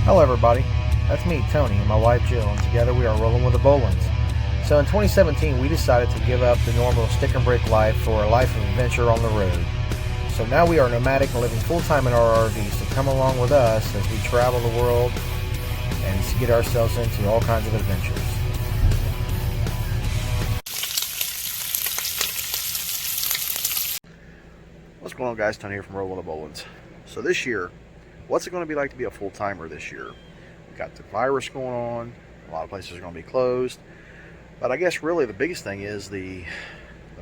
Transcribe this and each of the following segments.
Hello everybody, that's me, Tony, and my wife Jill, and together we are Rolling with the Bolens. So in 2017 we decided to give up the normal stick and brick life for a life of adventure on the road. So now we are nomadic and living full-time in our RVs, so come along with us as we travel the world and get ourselves into all kinds of adventures. What's going on, guys? Tony here from Rollinwiththebolens. So this year, what's it going to be like to be a full-timer this year? We've got the virus going on. A lot of places are going to be closed. But I guess really the biggest thing is the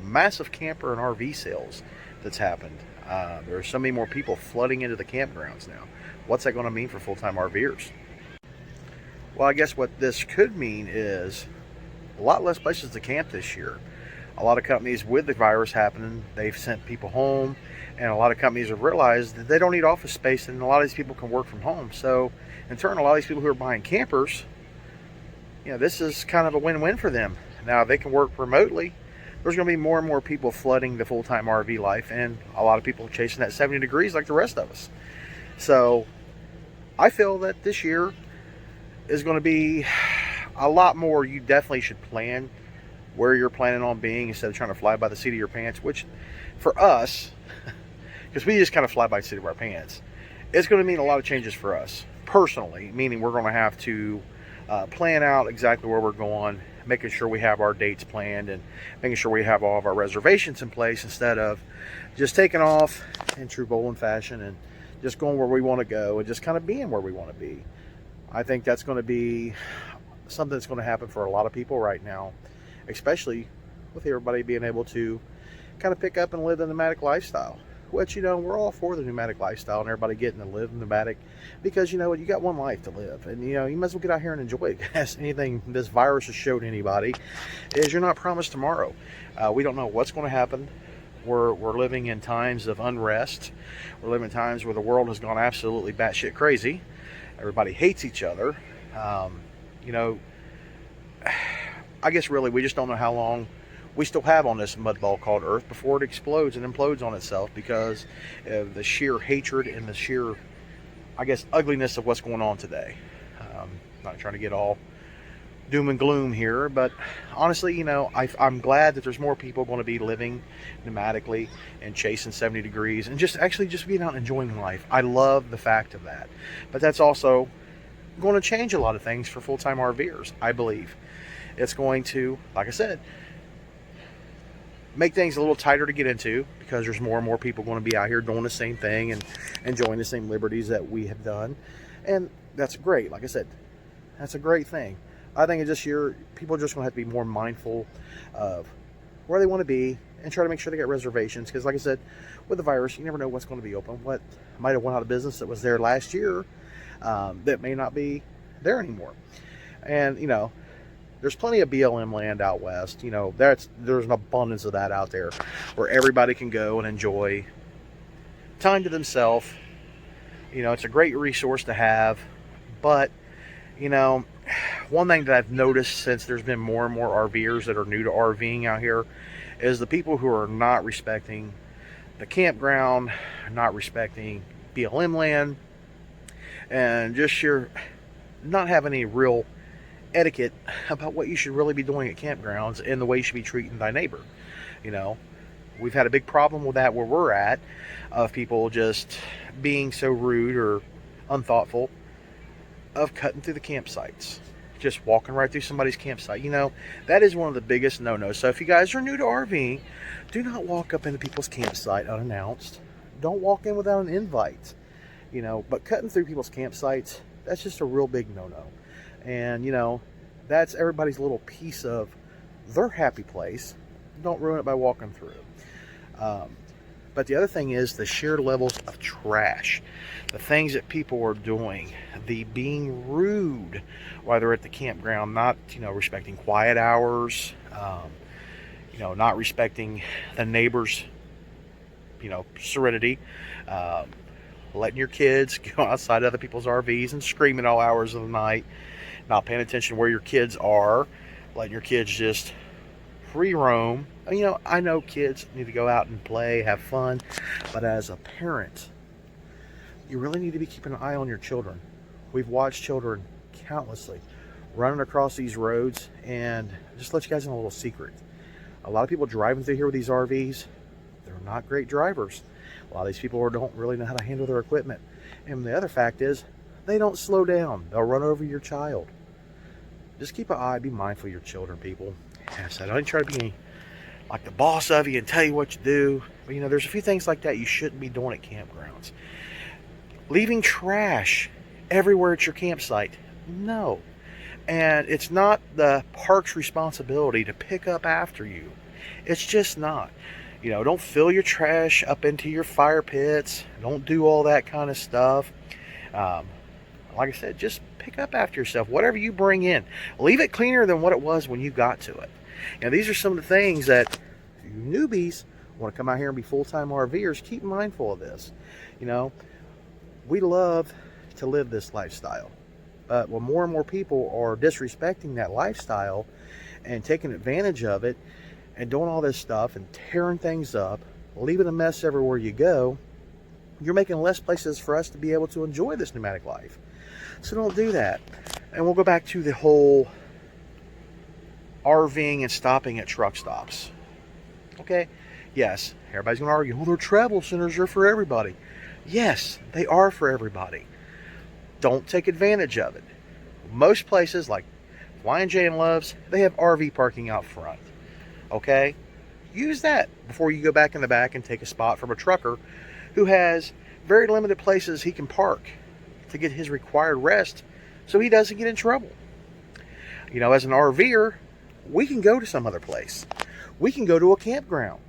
massive camper and RV sales that's happened. There are so many more people flooding into the campgrounds now. What's that going to mean for full-time RVers? Well, I guess what this could mean is a lot less places to camp this year. A lot of companies, with the virus happening, they've sent people home, and a lot of companies have realized that they don't need office space, and a lot of these people can work from home. So in turn, a lot of these people who are buying campers, this is kind of a win-win for them. Now they can work remotely. There's going to be more and more people flooding the full-time RV life, and a lot of people chasing that 70 degrees like the rest of us. So I feel that this year is going to be a lot more. You definitely should plan where you're planning on being instead of trying to fly by the seat of your pants, which for us, because we just kind of fly by the seat of our pants, it's going to mean a lot of changes for us personally, meaning we're going to have to plan out exactly where we're going, making sure we have our dates planned and making sure we have all of our reservations in place instead of just taking off in true Bolen fashion and just going where we want to go and just kind of being where we want to be. I think that's going to be something that's going to happen for a lot of people right now, especially with everybody being able to kind of pick up and live the nomadic lifestyle, which, we're all for the nomadic lifestyle and everybody getting to live nomadic because, you got one life to live, and, you might as well get out here and enjoy it. As anything this virus has showed anybody is you're not promised tomorrow. We don't know what's going to happen. We're living in times of unrest. We're living in times where the world has gone absolutely batshit crazy. Everybody hates each other. I guess really we just don't know how long we still have on this mud ball called Earth before it explodes and implodes on itself because of the sheer hatred and the sheer, ugliness of what's going on today. Not trying to get all doom and gloom here, but honestly, I'm glad that there's more people going to be living nomadically and chasing 70 degrees and just being out and enjoying life. I love the fact of that. But that's also going to change a lot of things for full-time RVers, I believe. It's going to, like I said, make things a little tighter to get into because there's more and more people going to be out here doing the same thing and enjoying the same liberties that we have done. And that's great. Like I said, that's a great thing. I think this year, people are just going to have to be more mindful of where they want to be and try to make sure they get reservations. Because like I said, with the virus, you never know what's going to be open. What might have went out of business that was there last year that may not be there anymore. And, there's plenty of BLM land out west. There's an abundance of that out there where everybody can go and enjoy time to themselves. It's a great resource to have. But, one thing that I've noticed since there's been more and more RVers that are new to RVing out here is the people who are not respecting the campground, not respecting BLM land, and just not having any real etiquette about what you should really be doing at campgrounds and the way you should be treating thy neighbor. We've had a big problem with that where we're at, of people just being so rude or unthoughtful of cutting through the campsites, just walking right through somebody's campsite. That is one of the biggest no-nos. So if you guys are new to RVing, do not walk up into people's campsite unannounced. Don't walk in without an invite. But cutting through people's campsites, that's just a real big no-no. And, that's everybody's little piece of their happy place. Don't ruin it by walking through. But the other thing is the sheer levels of trash. The things that people are doing. The being rude while they're at the campground. Not, respecting quiet hours. Not respecting the neighbor's, serenity. Letting your kids go outside other people's RVs and scream at all hours of the night. Not paying attention where your kids are, letting your kids just free roam. I know kids need to go out and play, have fun, but as a parent, you really need to be keeping an eye on your children We've watched children countlessly running across these roads, and just let you guys know a little secret. A lot of people driving through here with these RVs, they're not great drivers. A lot of these people don't really know how to handle their equipment. And the other fact is, they don't slow down. They'll run over your child. Just keep an eye, be mindful of your children, people. Yes, I don't try to be like the boss of you and tell you what to do. But you know, there's a few things like that you shouldn't be doing at campgrounds. Leaving trash everywhere at your campsite. No. And it's not the park's responsibility to pick up after you. It's just not. You know, don't fill your trash up into your fire pits. Don't do all that kind of stuff. Like I said, just pick up after yourself. Whatever you bring in, leave it cleaner than what it was when you got to it. Now, these are some of the things that you newbies want to come out here and be full-time RVers. Keep mindful of this. You know, we love to live this lifestyle. But when more and more people are disrespecting that lifestyle and taking advantage of it and doing all this stuff and tearing things up, leaving a mess everywhere you go, you're making less places for us to be able to enjoy this nomadic life. So don't do that. And we'll go back to the whole RVing and stopping at truck stops. Okay, yes, everybody's going to argue, well, their travel centers are for everybody. Yes, they are for everybody. Don't take advantage of it. Most places like Y&J and Love's, they have RV parking out front. Okay, use that before you go back in the back and take a spot from a trucker who has very limited places he can park to get his required rest so he doesn't get in trouble. You know, as an RVer, we can go to some other place. We can go to a campground.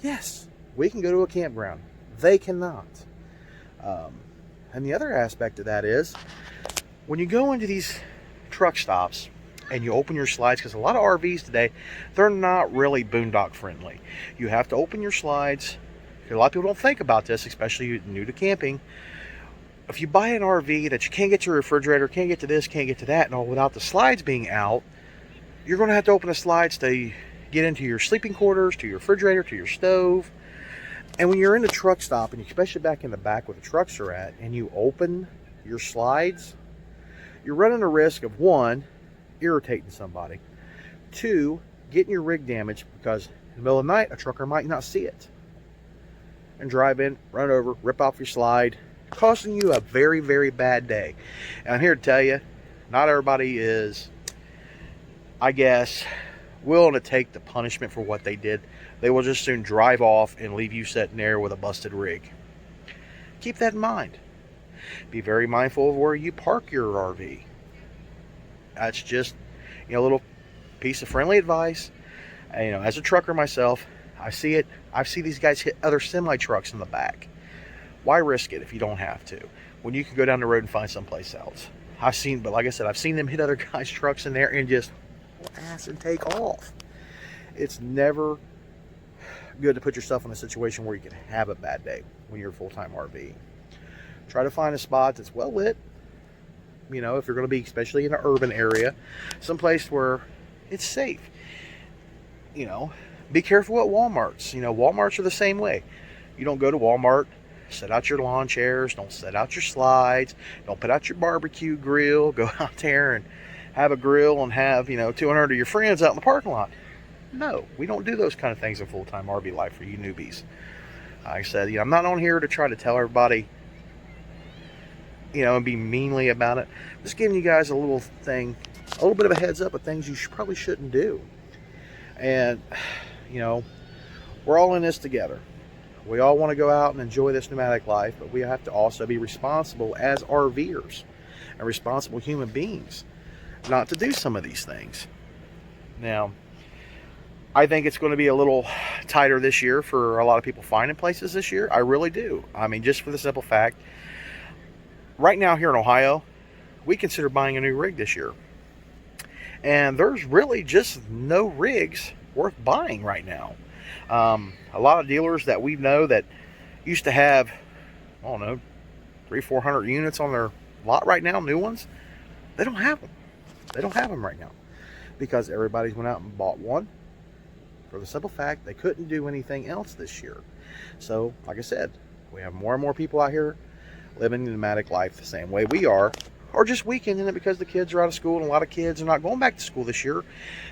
Yes, we can go to a campground. They cannot. And the other aspect of that is, when you go into these truck stops and you open your slides, because a lot of RVs today, they're not really boondock friendly. You have to open your slides. A lot of people don't think about this, especially new to camping. If you buy an RV that you can't get to your refrigerator, can't get to this, can't get to that, and all without the slides being out, you're going to have to open the slides to get into your sleeping quarters, to your refrigerator, to your stove. And when you're in the truck stop, and especially back in the back where the trucks are at, and you open your slides, you're running the risk of, one, irritating somebody, two, getting your rig damaged, because in the middle of the night, a trucker might not see it and drive in, run over, rip off your slide, costing you a very, very bad day. And I'm here to tell you, not everybody is, I guess, willing to take the punishment for what they did. They will just soon drive off and leave you sitting there with a busted rig. Keep that in mind. Be very mindful of where you park your RV. That's just, you know, a little piece of friendly advice. And, you know, as a trucker myself, I see it. I see these guys hit other semi trucks in the back. Why risk it if you don't have to, when you can go down the road and find someplace else? But like I said, I've seen them hit other guys' trucks in there and just ass and take off. It's never good to put yourself in a situation where you can have a bad day when you're a full-time RV. Try to find a spot that's well lit. You know, if you're going to be, especially in an urban area, someplace where it's safe. You know, be careful at Walmarts. You know, Walmarts are the same way. You don't go to Walmart, set out your lawn chairs, don't set out your slides, don't put out your barbecue grill, go out there and have a grill and have, you know, 200 of your friends out in the parking lot. No, we don't do those kind of things in full-time RV life for you newbies. Like I said, you know, I'm not on here to try to tell everybody, you know, and be meanly about it. I'm just giving you guys a little thing, a little bit of a heads up of things you probably shouldn't do. And, you know, we're all in this together. We all want to go out and enjoy this nomadic life, but we have to also be responsible as RVers and responsible human beings not to do some of these things. Now, I think it's going to be a little tighter this year for a lot of people finding places this year. I really do. I mean, just for the simple fact, right now here in Ohio, we consider buying a new rig this year. And there's really just no rigs worth buying right now. A lot of dealers that we know that used to have, I don't know, 300-400 units on their lot right now, new ones, they don't have them. They don't have them right now because everybody's went out and bought one for the simple fact they couldn't do anything else this year. So, like I said, we have more and more people out here living the nomadic life the same way we are, or just weekending it because the kids are out of school, and a lot of kids are not going back to school this year.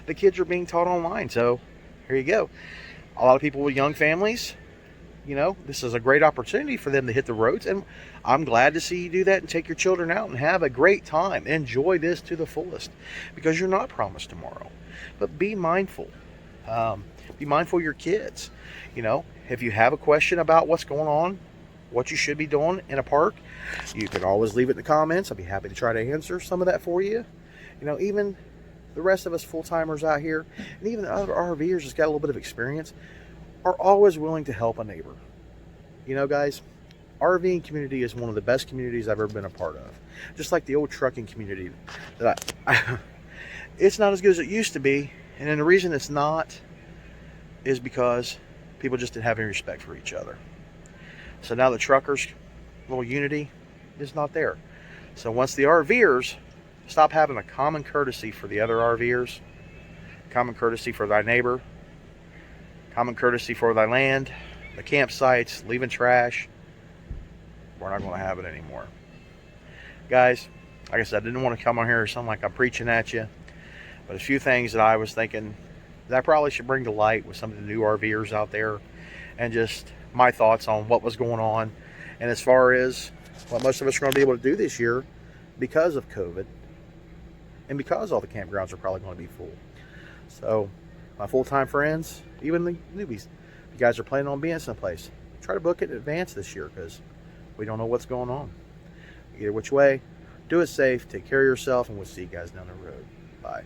The kids are being taught online, so here you go. A lot of people with young families, this is a great opportunity for them to hit the roads, and I'm glad to see you do that and take your children out and have a great time. Enjoy this to the fullest, because you're not promised tomorrow. But be mindful. Be mindful of your kids. If you have a question about what's going on, what you should be doing in a park, you can always leave it in the comments. I'll be happy to try to answer some of that for you. Even the rest of us full-timers out here, and even the other RVers that's got a little bit of experience, are always willing to help a neighbor. Guys, RVing community is one of the best communities I've ever been a part of. Just like the old trucking community that it's not as good as it used to be. And then the reason it's not is because people just didn't have any respect for each other. So now the truckers' little unity is not there. So once the RVers stop having a common courtesy for the other RVers, common courtesy for thy neighbor, common courtesy for thy land, the campsites, leaving trash, we're not going to have it anymore. Guys, like I said, I didn't want to come on here and sound like I'm preaching at you, but a few things that I was thinking that I probably should bring to light with some of the new RVers out there, and just my thoughts on what was going on, and as far as what most of us are going to be able to do this year because of COVID, and because all the campgrounds are probably going to be full. So my full-time friends, even the newbies, if you guys are planning on being someplace, try to book it in advance this year, because we don't know what's going on. Either which way, do it safe, take care of yourself, and we'll see you guys down the road. Bye.